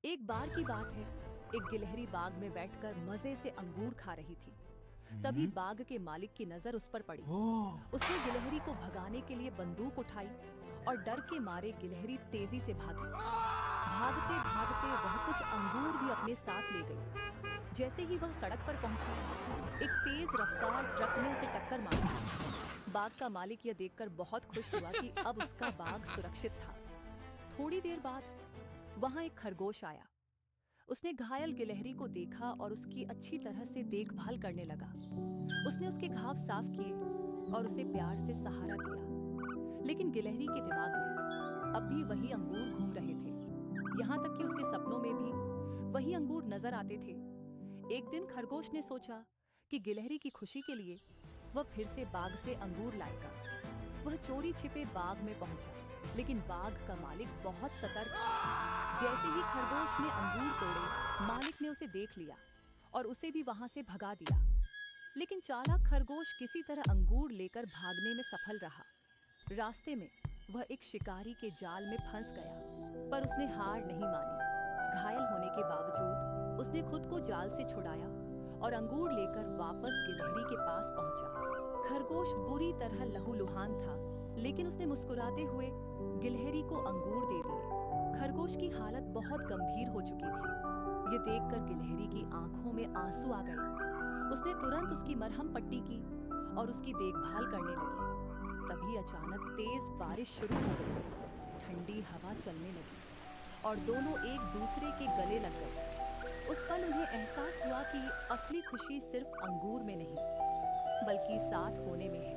एक बार की बात है, एक गिलहरी बाग में बैठकर मजे से अंगूर खा रही थी। तभी बाग के मालिक की नजर उस पर पड़ी। उसने गिलहरी को भगाने के लिए बंदूक उठाई और डर के मारे गिलहरी तेजी से भागी। भागते भागते वह कुछ अंगूर भी अपने साथ ले गई। जैसे ही वह सड़क पर पहुंची, एक तेज रफ्तार ट्रक ने उसे टक्कर मारी। बाग का मालिक यह देखकर बहुत खुश हुआ कि अब उसका बाग सुरक्षित था। थोड़ी देर बाद वहां एक खरगोश आया। उसने घायल गिलहरी को देखा और उसकी अच्छी तरह से देखभाल करने लगा। उसने उसके घाव साफ किए और उसे प्यार से सहारा दिया। लेकिन गिलहरी के दिमाग में अब भी वही अंगूर घूम रहे थे। यहाँ तक कि उसके सपनों में भी वही अंगूर नजर आते थे। एक दिन खरगोश ने सोचा कि गिलहरी की खुशी के लिए वह फिर से बाग से अंगूर लाएगा। वह चोरी छिपे बाग में पहुंचा, लेकिन बाग का मालिक बहुत सतर्क था। जैसे ही खरगोश ने अंगूर तोड़े, मालिक ने उसे देख लिया और उसे भी वहां से भगा दिया। लेकिन चालाक खरगोश किसी तरह अंगूर लेकर भागने में सफल रहा। रास्ते में वह एक शिकारी के जाल में फंस गया, पर उसने हार नहीं मानी। घायल होने के बावजूद उसने खुद को जाल से छुड़ाया और अंगूर लेकर वापस गिलहरी के पास पहुंचा। खरगोश बुरी तरह लहूलुहान था, लेकिन उसने मुस्कुराते हुए गिलहरी को अंगूर दे दिए। खरगोश की हालत बहुत गंभीर हो चुकी थी। ये देखकर गिलहरी की आंखों में आंसू आ गए। उसने तुरंत उसकी मरहम पट्टी की और उसकी देखभाल करने लगी। तभी अचानक तेज बारिश शुरू हो गई। ठंडी हवा चलने लगी और दोनों एक दूसरे के गले लग गए। उस पल उन्हें एहसास हुआ कि असली खुशी सिर्फ अंगूर में नहीं, बल्कि साथ होने में है।